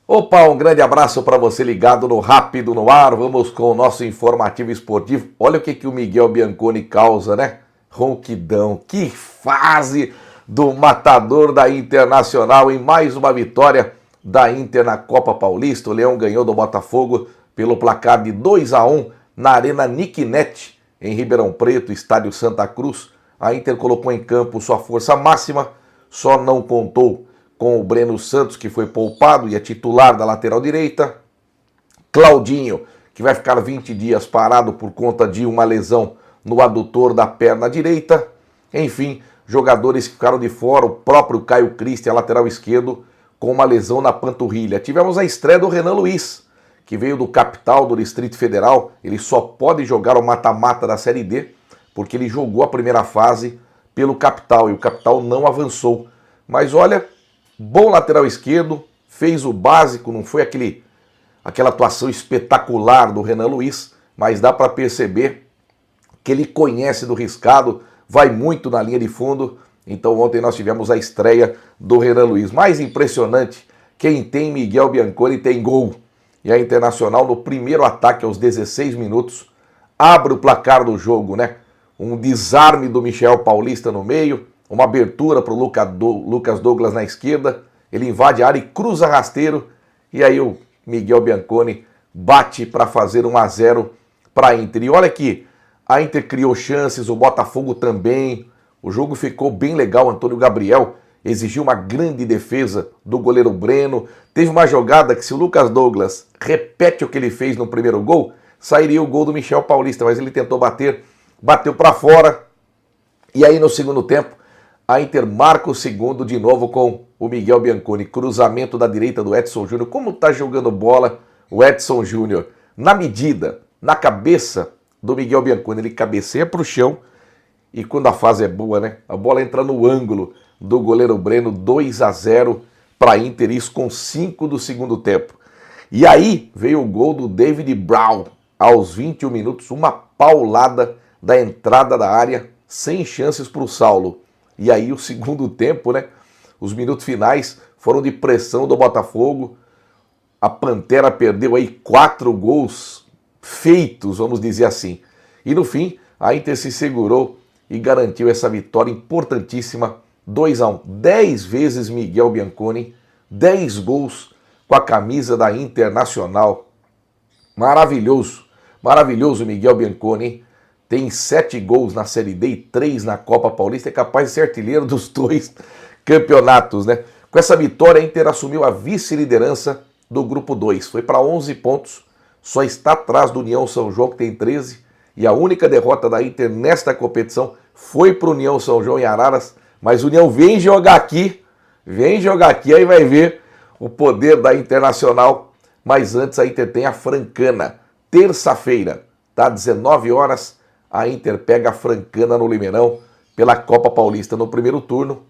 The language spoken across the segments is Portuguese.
Opa, um grande abraço para você ligado no Rápido no Ar. Vamos com o nosso informativo esportivo. Olha o que o Miguel Bianconi causa, né? Ronquidão. Que fase do matador da Internacional em mais uma vitória da Inter na Copa Paulista. O Leão ganhou do Botafogo pelo placar de 2-1 na Arena Niquinete, em Ribeirão Preto, estádio Santa Cruz. A Inter colocou em campo sua força máxima, só não contou com o Breno Santos, que foi poupado e é titular da lateral direita. Claudinho, que vai ficar 20 dias parado por conta de uma lesão no adutor da perna direita. Enfim, jogadores que ficaram de fora, o próprio Caio Christian, lateral esquerdo, com uma lesão na panturrilha. Tivemos a estreia do Renan Luiz, que veio do capital do Distrito Federal. Ele só pode jogar o mata-mata da Série D, porque ele jogou a primeira fase pelo capital e o capital não avançou. Mas olha, bom lateral esquerdo, fez o básico, não foi aquela atuação espetacular do Renan Luiz, mas dá para perceber que ele conhece do riscado, vai muito na linha de fundo. Então ontem nós tivemos a estreia do Renan Luiz. Mais impressionante, quem tem Miguel Bianconi tem gol. E a Internacional, no primeiro ataque aos 16 minutos, abre o placar do jogo, né? Um desarme do Michel Paulista no meio, uma abertura para o Lucas Douglas na esquerda, ele invade a área e cruza rasteiro, e aí o Miguel Bianconi bate para fazer 1-0 para a Inter. E olha que a Inter criou chances, o Botafogo também, o jogo ficou bem legal. Antônio Gabriel exigiu uma grande defesa do goleiro Breno, teve uma jogada que se o Lucas Douglas repete o que ele fez no primeiro gol, sairia o gol do Michel Paulista, mas ele tentou bater, bateu para fora, e aí no segundo tempo, a Inter marca o segundo de novo com o Miguel Bianconi. Cruzamento da direita do Edson Júnior. Como tá jogando bola o Edson Júnior? Na medida, na cabeça do Miguel Bianconi. Ele cabeceia pro chão e quando a fase é boa, né? A bola entra no ângulo do goleiro Breno. 2-0 para a Inter, isso com 5 do segundo tempo. E aí veio o gol do David Brown aos 21 minutos. Uma paulada da entrada da área, sem chances para o Saulo. E aí o segundo tempo, né? Os minutos finais foram de pressão do Botafogo. A Pantera perdeu aí 4 gols feitos, vamos dizer assim. E no fim, a Inter se segurou e garantiu essa vitória importantíssima, 2-1. 10 vezes Miguel Bianconi, 10 gols com a camisa da Internacional. Maravilhoso, maravilhoso Miguel Bianconi. Tem 7 gols na Série D e 3 na Copa Paulista. É capaz de ser artilheiro dos 2 campeonatos, né? Com essa vitória, a Inter assumiu a vice-liderança do Grupo 2. Foi para 11 pontos. Só está atrás do União São João, que tem 13. E a única derrota da Inter nesta competição foi para o União São João em Araras. Mas o União vem jogar aqui, aí vai ver o poder da Internacional. Mas antes a Inter tem a Francana. Terça-feira, tá? 19 horas. A Inter pega a Francana no Limeirão pela Copa Paulista. No primeiro turno,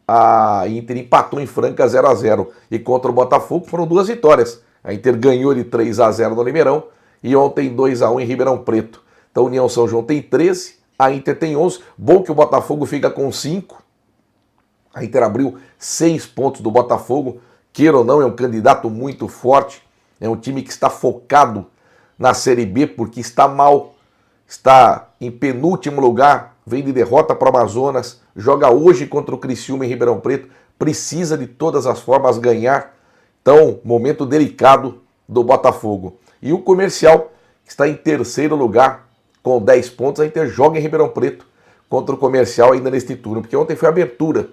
a Inter empatou em Franca 0-0. E contra o Botafogo foram 2 vitórias. A Inter ganhou de 3-0 no Limeirão e ontem 2-1 em Ribeirão Preto. Então a União São João tem 13, a Inter tem 11. Bom que o Botafogo fica com 5. A Inter abriu 6 pontos do Botafogo. Queira ou não, é um candidato muito forte. É um time que está focado na Série B porque está mal. Está em penúltimo lugar, vem de derrota para o Amazonas, joga hoje contra o Criciúma em Ribeirão Preto, precisa de todas as formas ganhar. Então, momento delicado do Botafogo. E o Comercial, que está em terceiro lugar, com 10 pontos, a Inter joga em Ribeirão Preto contra o Comercial ainda neste turno, porque ontem foi a abertura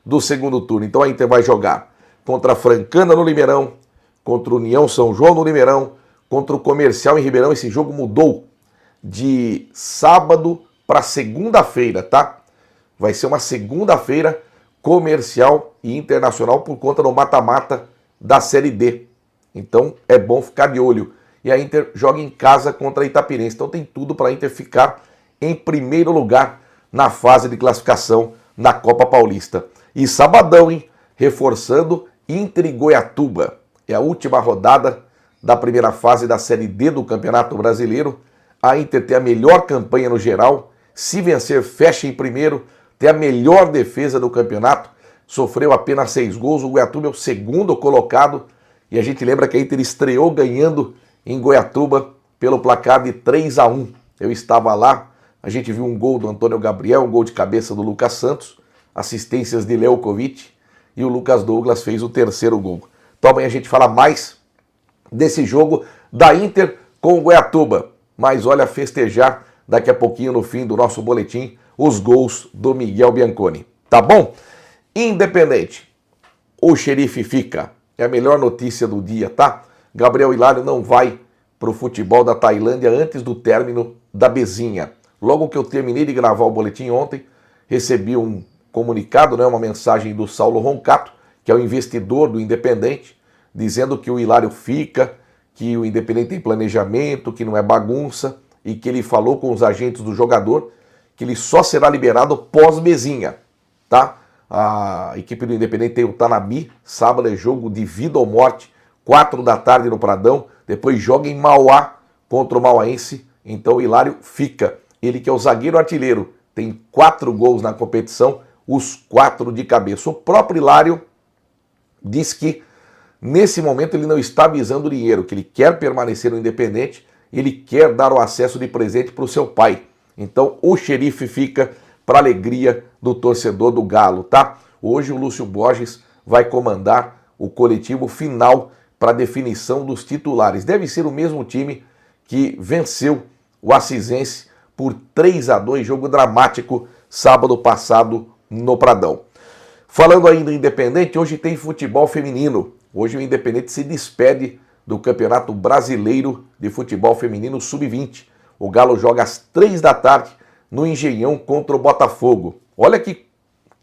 do segundo turno. Então a Inter vai jogar contra a Francana no Limeirão, contra o União São João no Limeirão, contra o Comercial em Ribeirão. Esse jogo mudou de sábado para segunda-feira, tá? Vai ser uma segunda-feira Comercial e Internacional por conta do mata-mata da Série D. Então é bom ficar de olho. E a Inter joga em casa contra a Itapirense. Então tem tudo para a Inter ficar em primeiro lugar na fase de classificação na Copa Paulista. E sabadão, hein? Reforçando Inter e Goiatuba. É a última rodada da primeira fase da Série D do Campeonato Brasileiro. A Inter tem a melhor campanha no geral. Se vencer, fecha em primeiro. Tem a melhor defesa do campeonato. Sofreu apenas 6 gols. O Goiatuba é o segundo colocado. E a gente lembra que a Inter estreou ganhando em Goiatuba pelo placar de 3-1. Eu estava lá, a gente viu um gol do Antônio Gabriel, um gol de cabeça do Lucas Santos, assistências de Leukovic, e o Lucas Douglas fez o terceiro gol. Então amanhã a gente fala mais desse jogo da Inter com o Goiatuba. Mas olha, festejar daqui a pouquinho no fim do nosso boletim os gols do Miguel Bianconi. Tá bom? Independente, o xerife fica. É a melhor notícia do dia, tá? Gabriel Hilário não vai para o futebol da Tailândia antes do término da Bezinha. Logo que eu terminei de gravar o boletim ontem, recebi um comunicado, né, uma mensagem do Saulo Roncato, que é o investidor do Independente, dizendo que o Hilário fica, que o Independente tem planejamento, que não é bagunça, e que ele falou com os agentes do jogador que ele só será liberado pós-Bezinha, tá? A equipe do Independente tem o Tanabi, sábado é jogo de vida ou morte, 4 da tarde no Pradão, depois joga em Mauá contra o Mauaense, então o Hilário fica. Ele que é o zagueiro artilheiro, tem 4 gols na competição, os 4 de cabeça. O próprio Hilário diz que nesse momento ele não está visando o dinheiro, que ele quer permanecer no Independente, ele quer dar o acesso de presente para o seu pai. Então o xerife fica para alegria do torcedor do Galo, tá? Hoje o Lúcio Borges vai comandar o coletivo final para definição dos titulares. Deve ser o mesmo time que venceu o Assisense por 3-2, jogo dramático, sábado passado no Pradão. Falando ainda em Independente, hoje tem futebol feminino. Hoje o Independente se despede do Campeonato Brasileiro de Futebol Feminino Sub-20. O Galo joga às 3 da tarde no Engenhão contra o Botafogo. Olha que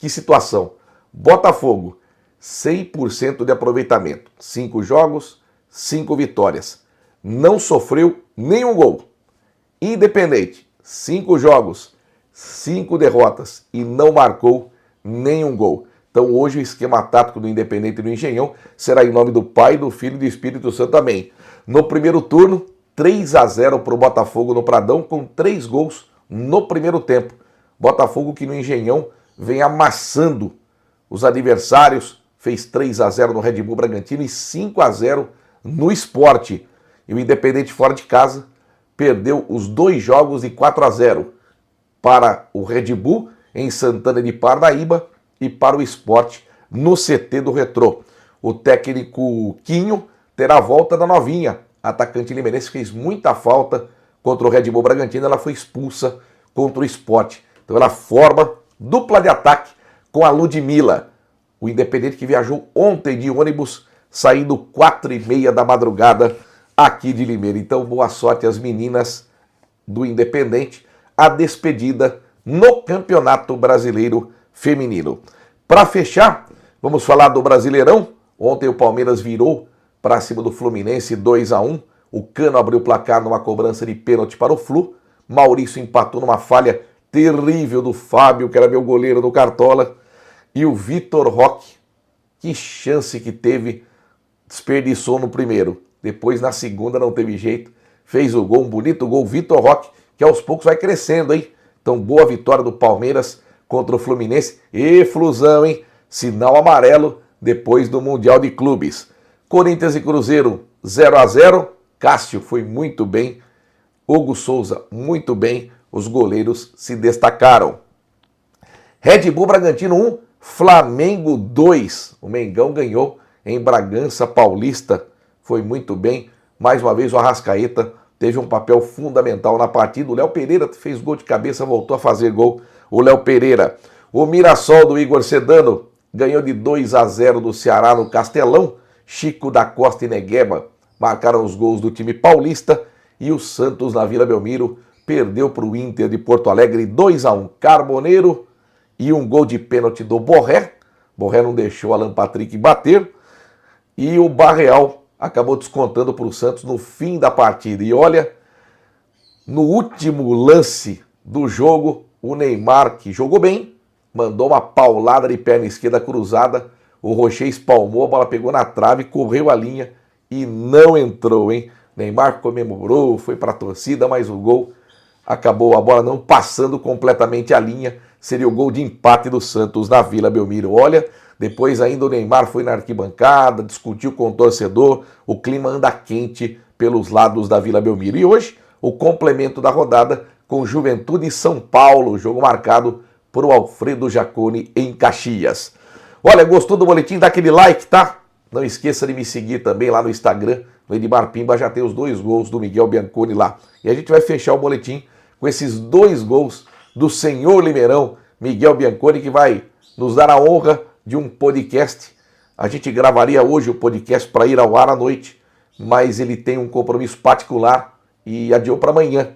situação. Botafogo, 100% de aproveitamento. 5 jogos, 5 vitórias. Não sofreu nenhum gol. Independente, 5 jogos, 5 derrotas e não marcou nenhum gol. Então hoje o esquema tático do Independente no Engenhão será em nome do Pai, do Filho e do Espírito Santo também. No primeiro turno, 3-0 para o Botafogo no Pradão, com 3 gols no primeiro tempo. Botafogo que no Engenhão vem amassando os adversários, fez 3-0 no Red Bull Bragantino e 5-0 no Sport. E o Independente fora de casa perdeu os 2 jogos de 4-0 para o Red Bull em Santana de Parnaíba e para o Sport no CT do Retrô. O técnico Quinho terá a volta da novinha. A atacante limerense fez muita falta contra o Red Bull Bragantino, ela foi expulsa contra o Sport. Então ela forma dupla de ataque com a Ludmilla. O Independente que viajou ontem de ônibus, saindo 4h30 da madrugada aqui de Limeira. Então boa sorte às meninas do Independente. A despedida no Campeonato Brasileiro Feminino. Para fechar, vamos falar do Brasileirão. Ontem o Palmeiras virou para cima do Fluminense 2-1. O Cano abriu o placar numa cobrança de pênalti para o Flu. Maurício empatou numa falha terrível do Fábio, que era meu goleiro do Cartola. E o Vitor Roque, que chance que teve, desperdiçou no primeiro. Depois na segunda não teve jeito. Fez o gol, um bonito gol. Vitor Roque, que aos poucos vai crescendo, hein? Então boa vitória do Palmeiras contra o Fluminense. E Flusão, hein? Sinal amarelo depois do Mundial de Clubes. Corinthians e Cruzeiro 0-0. Cássio foi muito bem. Hugo Souza muito bem. Os goleiros se destacaram. Red Bull Bragantino 1, Flamengo 2. O Mengão ganhou em Bragança Paulista. Foi muito bem. Mais uma vez o Arrascaeta teve um papel fundamental na partida. O Léo Pereira fez gol de cabeça, voltou a fazer gol. O Léo Pereira. O Mirassol do Igor Sedano ganhou de 2-0 do Ceará no Castelão. Chico da Costa e Negueba marcaram os gols do time paulista. E o Santos na Vila Belmiro perdeu para o Inter de Porto Alegre 2-1. Carboneiro e um gol de pênalti do Borré. Borré não deixou Alan Patrick bater. E o Barreal acabou descontando para o Santos no fim da partida. E olha, no último lance do jogo, o Neymar, que jogou bem, mandou uma paulada de perna esquerda cruzada. O Rocher espalmou, a bola pegou na trave, correu a linha e não entrou, hein? Neymar comemorou, foi para a torcida, mas o gol acabou, a bola não passando completamente a linha. Seria o gol de empate do Santos na Vila Belmiro. Olha, Depois ainda o Neymar foi na arquibancada, discutiu com o torcedor, o clima anda quente pelos lados da Vila Belmiro. E hoje, o complemento da rodada com Juventude e São Paulo, jogo marcado por o Alfredo Jaconi em Caxias. Olha, gostou do boletim? Dá aquele like, tá? Não esqueça de me seguir também lá no Instagram, no Edmar Pimba, já tem os 2 gols do Miguel Bianconi lá. E a gente vai fechar o boletim com esses 2 gols do senhor Limeirão, Miguel Bianconi, que vai nos dar a honra de um podcast. A gente gravaria hoje o podcast para ir ao ar à noite, mas ele tem um compromisso particular e adiou para amanhã.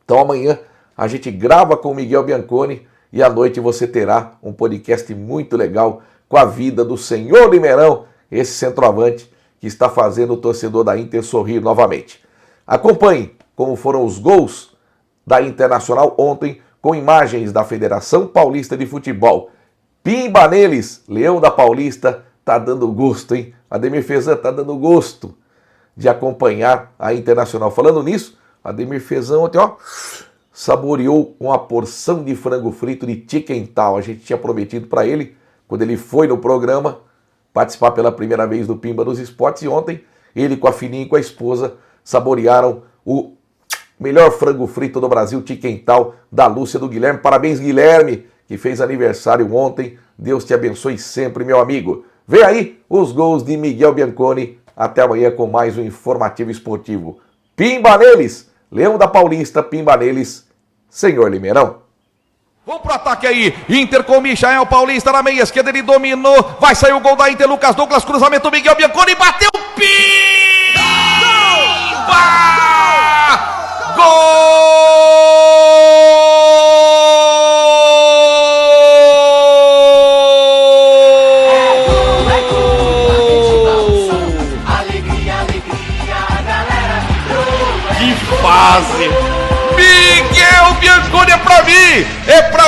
Então amanhã a gente grava com o Miguel Bianconi e à noite você terá um podcast muito legal com a vida do senhor Limeirão, esse centroavante que está fazendo o torcedor da Inter sorrir novamente. Acompanhe como foram os gols da Internacional ontem com imagens da Federação Paulista de Futebol. Pimba neles, Leão da Paulista, tá dando gosto, hein? Ademir Fezan, tá dando gosto de acompanhar a Internacional. Falando nisso, Ademir Fezan ontem, ó, saboreou uma porção de frango frito de Tiquental. A gente tinha prometido para ele, quando ele foi no programa, participar pela primeira vez do Pimba nos Esportes, e ontem ele com a filhinha e com a esposa saborearam o melhor frango frito do Brasil, Tiquental, da Lúcia, do Guilherme. Parabéns, Guilherme, que fez aniversário ontem. Deus te abençoe sempre, meu amigo. Vem aí os gols de Miguel Bianconi. Até amanhã com mais um informativo esportivo. Pimba neles, Leão da Paulista, pimba neles, senhor Limeirão. Vamos pro ataque aí, Inter com Michael Paulista na meia esquerda, ele dominou, vai sair o gol da Inter, Lucas Douglas, cruzamento, Miguel Bianconi, bateu, pimba! Gol! Fase. Miguel Bianconi é pra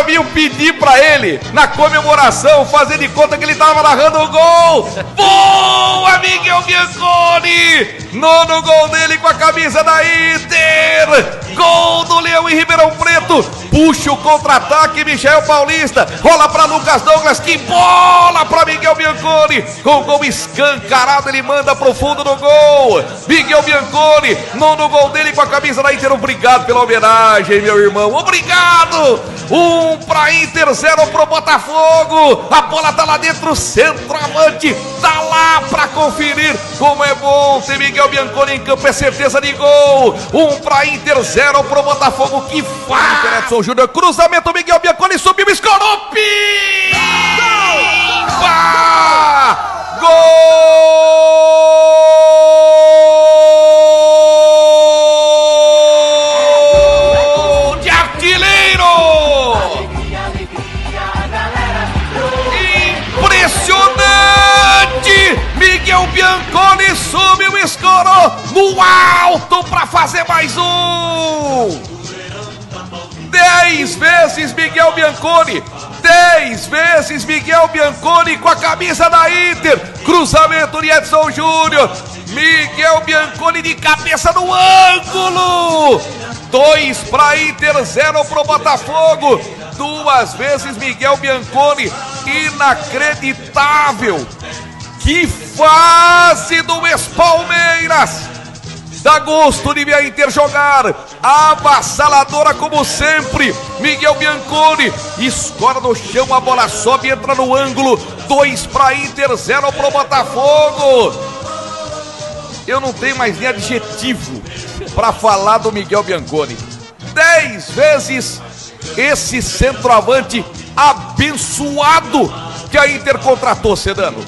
mim eu pedi pra ele na comemoração fazer de conta que ele tava narrando o gol. Boa, Miguel Bianconi, 9º gol dele com a camisa da Inter. Gol do Leão em Ribeirão Preto. Puxa o contra-ataque, Michael Paulista, rola para Lucas Douglas, que bola para Miguel Bianconi, com o gol escancarado, ele manda pro fundo do gol. Miguel Bianconi, 9º gol dele com a camisa da Inter. Obrigado pela homenagem, meu irmão, obrigado. 1 para Inter, 0 pro Botafogo. A bola tá lá dentro, o centroavante tá lá para conferir como é bom ter Miguel Bianconi em campo, é certeza de gol. 1 para Inter, 0 pro Botafogo. Que faz Edson Júnior, cruzamento, Miguel Bianconi subiu, escorou, pimba! Gol de artilheiro! Impressionante! Miguel Bianconi subiu, escorou no alto para fazer mais um! 10 vezes Miguel Bianconi, 10 vezes Miguel Bianconi com a camisa da Inter, cruzamento de Edson Júnior, Miguel Bianconi de cabeça no ângulo, 2 para Inter, 0 para o Botafogo, 2 vezes Miguel Bianconi, inacreditável, que fase do ex-Palmeiras! Dá gosto de ver a Inter jogar, avassaladora como sempre. Miguel Bianconi escora no chão, a bola sobe, entra no ângulo. 2 para Inter, 0 para o Botafogo. Eu não tenho mais nem adjetivo para falar do Miguel Bianconi. 10 vezes esse centroavante abençoado que a Inter contratou, Sedano.